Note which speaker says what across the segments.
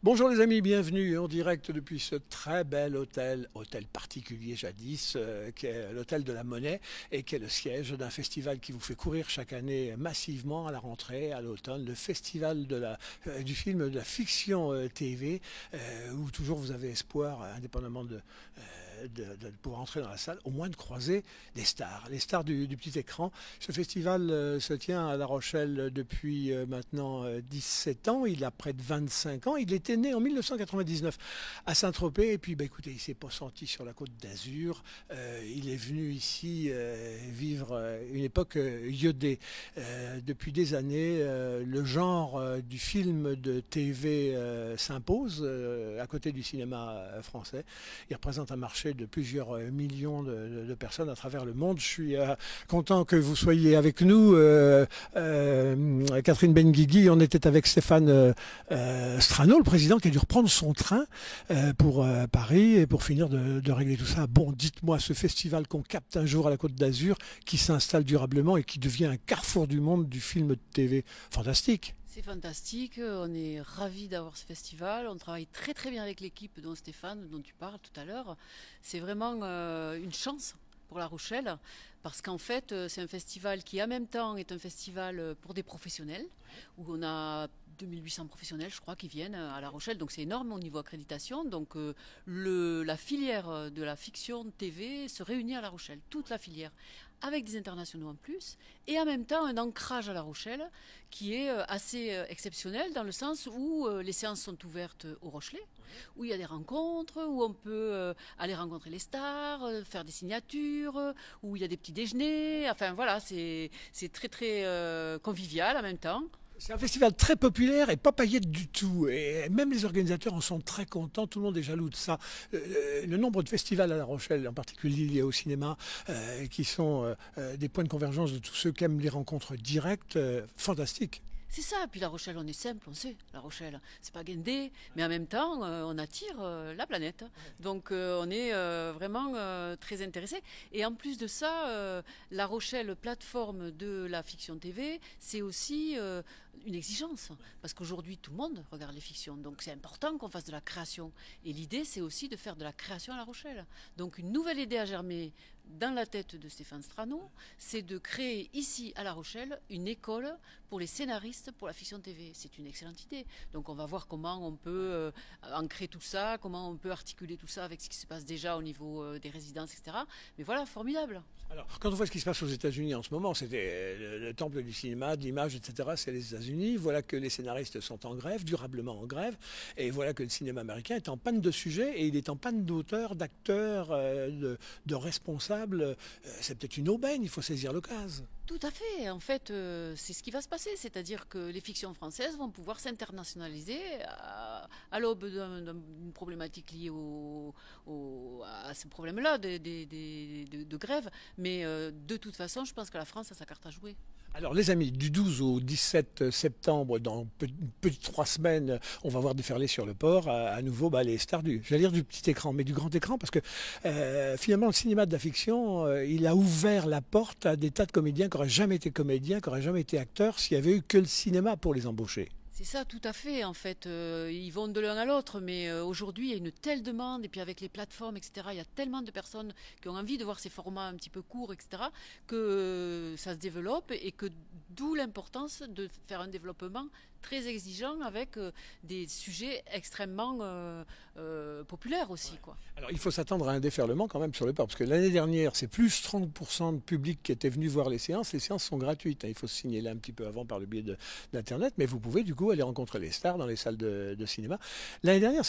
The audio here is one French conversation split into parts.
Speaker 1: Bonjour les amis, bienvenue en direct depuis ce très bel hôtel particulier jadis, qui est l'hôtel de la Monnaie et qui est le siège d'un festival qui vous fait courir chaque année massivement à la rentrée, à l'automne, le festival du film de la fiction TV, où toujours vous avez espoir, indépendamment de pouvoir entrer dans la salle, au moins de croiser les stars du petit écran. Ce festival se tient à La Rochelle depuis maintenant 17 ans, il a près de 25 ans, il était né en 1999 à Saint-Tropez et puis écoutez, il s'est pas senti sur la côte d'Azur, il est venu ici vivre une époque iodée. Depuis des années, le genre du film de TV s'impose à côté du cinéma français. Il représente un marché de plusieurs millions de personnes à travers le monde. Je suis content que vous soyez avec nous. Catherine Benguigui, on était avec Stéphane Strano, le président, qui a dû reprendre son train pour Paris et pour finir de régler tout ça. Bon, dites-moi, ce festival qu'on capte un jour à la Côte d'Azur, qui s'installe durablement et qui devient un carrefour du monde du film de TV. Fantastique.
Speaker 2: C'est fantastique, on est ravis d'avoir ce festival, on travaille très très bien avec l'équipe dont Stéphane, dont tu parles tout à l'heure. C'est vraiment une chance pour La Rochelle parce qu'en fait c'est un festival qui en même temps est un festival pour des professionnels où on a 2800 professionnels, je crois, qui viennent à La Rochelle, donc c'est énorme au niveau accréditation. Donc la filière de la fiction TV se réunit à La Rochelle, toute la filière, avec des internationaux en plus, et en même temps un ancrage à La Rochelle qui est assez exceptionnel dans le sens où les séances sont ouvertes au Rochelet, où il y a des rencontres, où on peut aller rencontrer les stars, faire des signatures, où il y a des petits déjeuners. Enfin voilà, c'est très très convivial en même temps.
Speaker 1: C'est un festival très populaire et pas paillette du tout. Et même les organisateurs en sont très contents. Tout le monde est jaloux de ça. Le nombre de festivals à La Rochelle, en particulier liés au cinéma, qui sont des points de convergence de tous ceux qui aiment les rencontres directes, fantastique.
Speaker 2: C'est ça, puis La Rochelle, on est simple, on sait, La Rochelle, c'est pas guindé, mais en même temps, on attire la planète. Donc on est vraiment très intéressés. Et en plus de ça, La Rochelle, plateforme de la fiction TV, c'est aussi une exigence. Parce qu'aujourd'hui, tout le monde regarde les fictions. Donc c'est important qu'on fasse de la création. Et l'idée, c'est aussi de faire de la création à La Rochelle. Donc une nouvelle idée a germé dans la tête de Stéphane Strano, c'est de créer ici à La Rochelle une école pour les scénaristes pour la fiction TV. C'est une excellente idée. Donc on va voir comment on peut ancrer tout ça, comment on peut articuler tout ça avec ce qui se passe déjà au niveau des résidences, etc. Mais voilà, formidable.
Speaker 1: Alors, quand on voit ce qui se passe aux États-Unis en ce moment, c'était le temple du cinéma, de l'image, etc., c'est les États-Unis. Voilà que les scénaristes sont en grève, durablement en grève. Et voilà que le cinéma américain est en panne de sujets et il est en panne d'auteurs, d'acteurs, de responsables. C'est peut-être une aubaine, il faut saisir l'occasion.
Speaker 2: Tout à fait. En fait, c'est ce qui va se passer. C'est-à-dire que les fictions françaises vont pouvoir s'internationaliser à l'aube d'une problématique liée à ce problème-là de grève. Mais de toute façon, je pense que la France a sa carte à jouer.
Speaker 1: Alors les amis, du 12 au 17 septembre, dans une petite 3 semaines, on va voir déferler sur le port à nouveau les stars j'allais dire du petit écran, mais du grand écran, parce que finalement le cinéma de la fiction, il a ouvert la porte à des tas de comédiens qui n'auraient jamais été comédiens, qui n'auraient jamais été acteurs, s'il n'y avait eu que le cinéma pour les embaucher.
Speaker 2: C'est ça, tout à fait. En fait, ils vont de l'un à l'autre, mais aujourd'hui, il y a une telle demande, et puis avec les plateformes, etc., il y a tellement de personnes qui ont envie de voir ces formats un petit peu courts, etc., que ça se développe, et que d'où l'importance de faire un développement très exigeant avec des sujets extrêmement populaires aussi, quoi.
Speaker 1: Alors il faut s'attendre à un déferlement quand même sur le port, parce que l'année dernière, c'est plus 30% de public qui était venu voir les séances. Les séances sont gratuites, hein. Il faut se signaler un petit peu avant par le biais d'Internet, mais vous pouvez du coup aller rencontrer les stars dans les salles de cinéma. L'année dernière,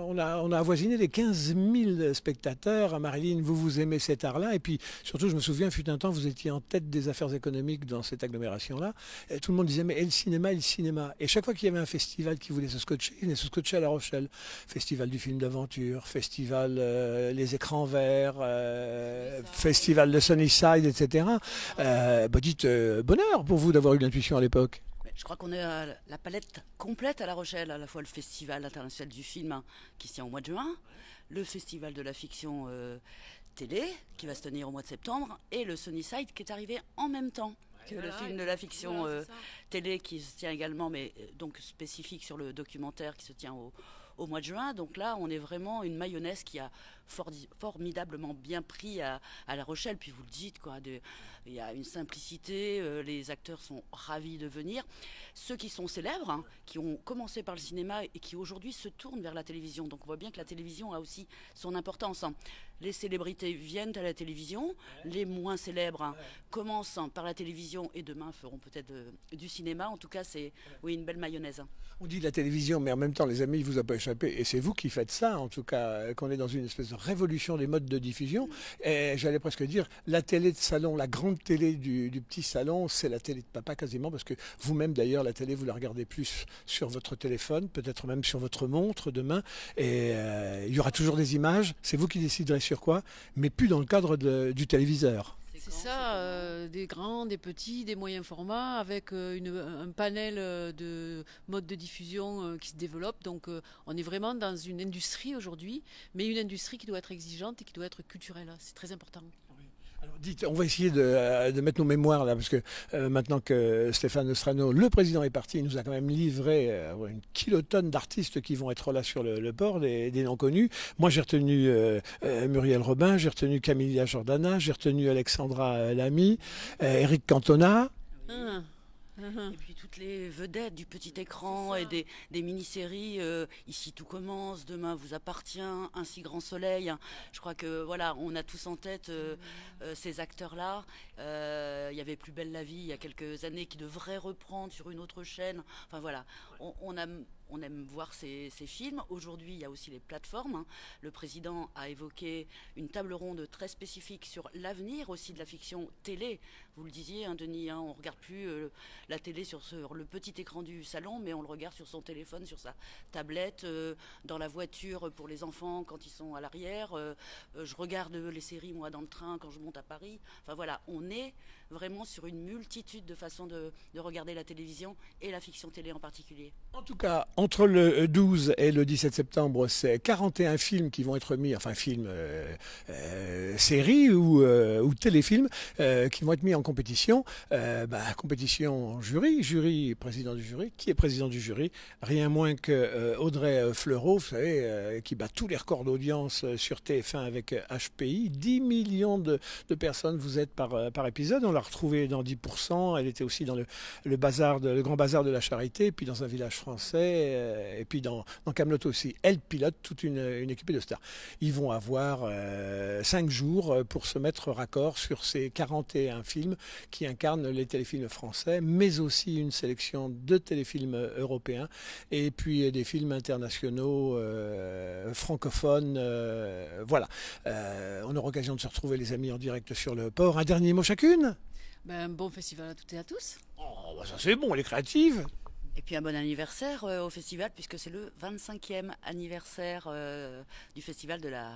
Speaker 1: on a avoisiné les 15 000 spectateurs. Marilyn, vous aimez cet art-là, et puis surtout, je me souviens, fut un temps, vous étiez en tête des affaires économiques dans cette agglomération-là. Et tout le monde disait, mais et le cinéma, et le cinéma. Et chaque fois qu'il y avait un festival qui voulait se scotcher, il venait se scotcher à La Rochelle. Festival du film d'aventure, festival les écrans verts, festival de Sunnyside, etc. Dites bonheur pour vous d'avoir eu l'intuition à l'époque.
Speaker 3: Je crois qu'on a la palette complète à La Rochelle, à la fois le Festival international du film qui se tient au mois de juin, le Festival de la fiction télé qui va se tenir au mois de septembre et le Sunnyside qui est arrivé en même temps. que
Speaker 2: Voilà,
Speaker 3: le film de la fiction
Speaker 2: voilà, c'est ça.
Speaker 3: télé qui se tient également, mais donc spécifique sur le documentaire qui se tient au mois de juin. Donc là, on est vraiment une mayonnaise qui a formidablement bien pris à La Rochelle. Puis vous le dites, quoi, il y a une simplicité, les acteurs sont ravis de venir. Ceux qui sont célèbres, hein, qui ont commencé par le cinéma et qui aujourd'hui se tournent vers la télévision. Donc on voit bien que la télévision a aussi son importance, hein. Les célébrités viennent à la télévision, les moins célèbres, hein, commencent par la télévision et demain feront peut-être du cinéma. En tout cas, c'est oui, une belle mayonnaise, hein.
Speaker 1: On dit la télévision, mais en même temps, les amis, il vous a pas échappé, et c'est vous qui faites ça, en tout cas, qu'on est dans une espèce de révolution des modes de diffusion. Et j'allais presque dire, la télé de salon, la grande télé du petit salon, c'est la télé de papa quasiment, parce que vous-même, d'ailleurs, la télé, vous la regardez plus sur votre téléphone, peut-être même sur votre montre demain, et il y aura toujours des images, c'est vous qui déciderez sur quoi, mais plus dans le cadre du téléviseur.
Speaker 2: C'est ça, des grands, des petits, des moyens formats, avec un panel de modes de diffusion qui se développe. Donc on est vraiment dans une industrie aujourd'hui, mais une industrie qui doit être exigeante et qui doit être culturelle. C'est très important.
Speaker 1: Alors, dites, on va essayer de mettre nos mémoires là, parce que maintenant que Stéphane Nostrano, le président, est parti, il nous a quand même livré une kilotonne d'artistes qui vont être là sur le port, des noms connus. Moi, j'ai retenu Muriel Robin, j'ai retenu Camilla Jordana, j'ai retenu Alexandra Lamy, Eric Cantona.
Speaker 3: Et puis toutes les vedettes du petit écran et des mini-séries, Ici tout commence, Demain vous appartient, Ainsi grand soleil. Je crois que voilà, on a tous en tête ces acteurs-là. Il y avait Plus belle la vie il y a quelques années qui devrait reprendre sur une autre chaîne. Enfin voilà, on aime voir ces films. Aujourd'hui, il y a aussi les plateformes, hein. Le président a évoqué une table ronde très spécifique sur l'avenir aussi de la fiction télé. Vous le disiez, hein, Denis, hein, on ne regarde plus la télé sur le petit écran du salon, mais on le regarde sur son téléphone, sur sa tablette, dans la voiture pour les enfants quand ils sont à l'arrière. Je regarde les séries, moi, dans le train quand je monte à Paris. Enfin voilà, on est vraiment sur une multitude de façons de regarder la télévision et la fiction télé en particulier.
Speaker 1: En tout cas, entre le 12 et le 17 septembre, c'est 41 films qui vont être mis, enfin films, séries ou téléfilms, qui vont être mis en compétition. Compétition jury, président du jury. Qui est président du jury? Rien moins que Audrey Fleurot, vous savez, qui bat tous les records d'audience sur TF1 avec HPI. 10 millions de personnes vous êtes par épisode. On l'a retrouvée dans 10%. Elle était aussi dans le grand bazar de la Charité, puis dans Un village français, et puis dans Kaamelott aussi. Elle pilote toute une équipe de stars. Ils vont avoir 5 jours pour se mettre raccord sur ces 41 films qui incarnent les téléfilms français, mais aussi une sélection de téléfilms européens, et puis des films internationaux francophones. Voilà. On aura l'occasion de se retrouver, les amis, en direct sur le port. Un dernier mot chacune?
Speaker 2: Un bon festival à toutes et à tous.
Speaker 1: Oh, ça c'est bon, elle est créative.
Speaker 3: Et puis un bon anniversaire au festival, puisque c'est le 25e anniversaire du festival de la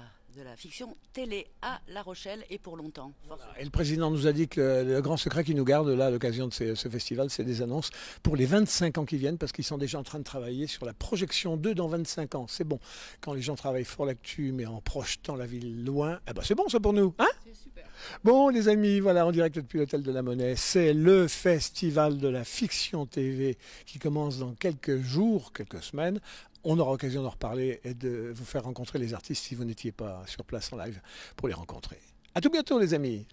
Speaker 3: fiction télé à La Rochelle, et pour longtemps.
Speaker 1: Voilà. Et le président nous a dit que le grand secret qui nous garde là à l'occasion de ce festival, c'est des annonces pour les 25 ans qui viennent, parce qu'ils sont déjà en train de travailler sur la projection 2 dans 25 ans. C'est bon. Quand les gens travaillent fort l'actu, mais en projetant la ville loin, c'est bon ça pour nous, hein?
Speaker 2: C'est super.
Speaker 1: Bon les amis, voilà, en direct depuis l'Hôtel de la Monnaie, c'est le festival de la fiction TV qui commence dans quelques jours, quelques semaines. On aura l'occasion d'en reparler et de vous faire rencontrer les artistes si vous n'étiez pas sur place en live pour les rencontrer. À tout bientôt les amis.